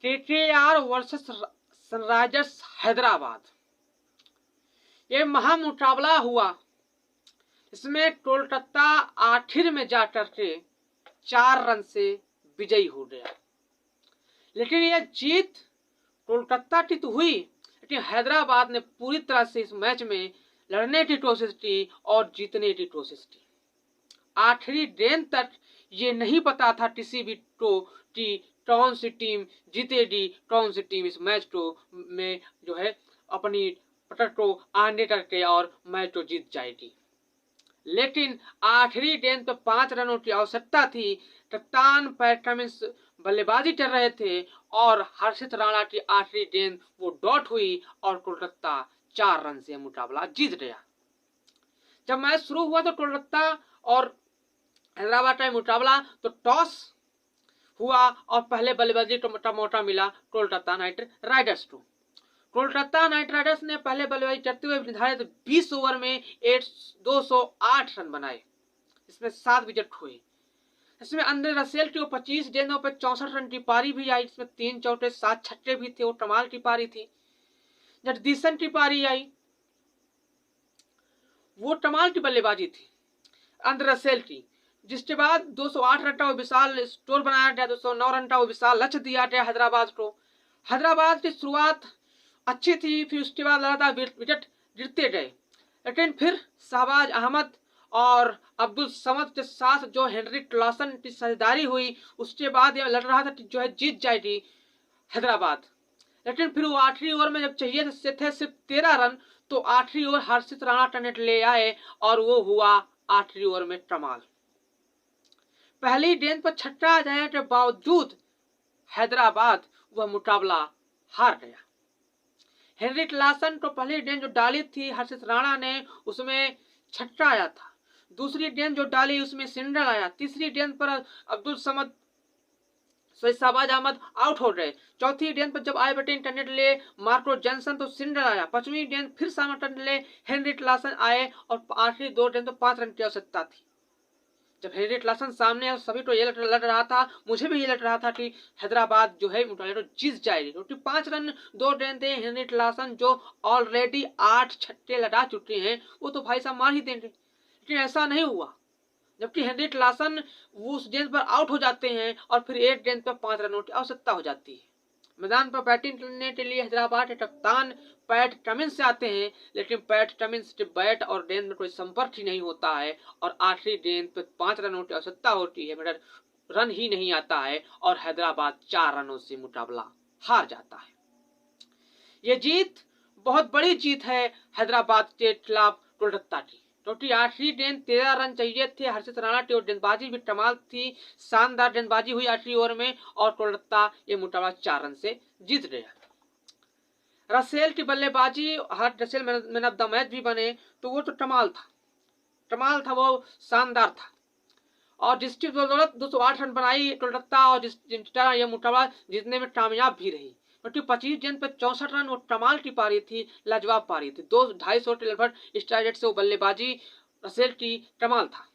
KKR versus Sunrisers Hyderabad, ये महामुकाबला हुआ। इसमें कोलकाता आखिर में जाकर के 4 रन से विजयी हो गया। लेकिन यह जीत कोलकाता की तो हुई, लेकिन हैदराबाद ने पूरी तरह से इस मैच में लड़ने की कोशिश की और जीतने की कोशिश की। आखिरी गेंद तक ये नहीं पता था किसी भी को कि कौन सी टीम जीतेगी, कौन सी टीम इस मैच को में जो है अपनी पकड़ को आगे करके और मैच को जीत जाएगी। लेकिन आखिरी गेंद पर 5 रनों की आवश्यकता थी। कप्तान पैट कमिंस बल्लेबाजी कर रहे थे और हर्षित राणा की आखिरी गेंद वो डॉट हुई और कोलकाता 4 रन से मुकाबला जीत गया। जब मैच शुरू हुआ तो कोलकाता और हैदराबाद का मुकाबला, तो टॉस हुआ और पहले बल्लेबाजी का मौका मिला कोलकाता नाइट राइडर्स को। कोलकाता नाइट राइडर्स ने पहले बल्लेबाजी करते हुए निर्धारित 20 ओवर में 208 रन बनाए। इसमें 7 विकेट हुए। इसमें अंद्रे रसेल की 25 गेंदों पर 64 रन की पारी भी आई। इसमें 3 चौके 7 छक्के भी थे। वो कमाल की पारी थी। जगदीशन की पारी आई, वो कमाल की बल्लेबाजी थी अंद्रे रसेल की। जिसके बाद 208 रन का वो विशाल स्कोर बनाया गया। 209 रन का वो विशाल लक्ष्य दिया गया हैदराबाद को। हैदराबाद की शुरुआत अच्छी थी, फिर उसके बाद लगातार विकेट गिरते गए। लेकिन फिर शहबाज अहमद और अब्दुल समद के साथ जो हेनरी क्लासन की साझेदारी हुई, उसके बाद यह लग रहा था कि जो है जीत जाएगी हैदराबाद। लेकिन फिर वो आखिरी ओवर में जब चाहिए थे सिर्फ 13 रन, तो आखिरी ओवर हर्षित राणा का नेट ले आए और वो हुआ आखिरी ओवर में कमाल। पहली गेंद पर छक्का जाने के बावजूद हैदराबाद वह मुकाबला हार गया। हेनरी क्लासन को पहली गेंद जो डाली थी हर्षित राणा ने, उसमें छक्का आया था। दूसरी गेंद जो डाली उसमें सिंगल आया। तीसरी गेंद पर अब्दुल समद शहबाज अहमद आउट हो गए। चौथी गेंद पर जब आए बैटिंग करने के लिए मार्को जॉनसन, तो सिंगल आया। 5वीं गेंद फिर सामना करने के लिए हेनरी क्लासन आए और आखिरी 2 गेंद पर 5 रन की आवश्यकता थी। जब हेनरी क्लासन सामने आया, सभी को ये लग रहा था, मुझे भी ये लग रहा था कि हैदराबाद जो है मुकाबले को जीत जाएगी, क्योंकि 5 रन 2 गेंद थे। हेनरी क्लासन जो ऑलरेडी 8 छक्के लगा चुके हैं, वो तो भाई साहब मार ही देंगे। लेकिन ऐसा नहीं हुआ। जबकि हेनरी क्लासन वो उस गेंद पर आउट हो जाते हैं और फिर एक गेंद पर 5 रनों की आवश्यकता हो जाती है। मैदान पर बैटिंग करने के लिए हैदराबाद के कप्तान पैट कमिंस से आते हैं, लेकिन पैट कमिंस के बैट और गेंद में कोई संपर्क ही नहीं होता है और आखिरी गेंद पर 5 रनों की आवश्यकता होती है, मगर रन ही नहीं आता है और हैदराबाद 4 रनों से मुकाबला हार जाता है। ये जीत बहुत बड़ी जीत है हैदराबाद के खिलाफ कोलकाता की, क्योंकि आखिरी गेंद 13 रन चाहिए थे हर्षित राणा की और गेंदबाजी भी कमाल थी। शानदार गेंदबाजी हुई आखिरी ओवर में और कोलकाता ये मुकाबला 4 रन से जीत गया। रसेल की बल्लेबाजी, हर Russell man of the match भी बने, तो वो तो कमाल था, वो शानदार था। और जिसकी बदौलत 208 रन बनाई कोलकाता और जिसका यह मुकाबला जीतने में कामयाब भी रही, क्योंकि 25 गेंद पर 64 रन वो कमाल की पारी थी, लाजवाब पारी थी। 2-250 के लगभग स्ट्राइक रेट से वो बल्लेबाजी रसेल की कमाल था।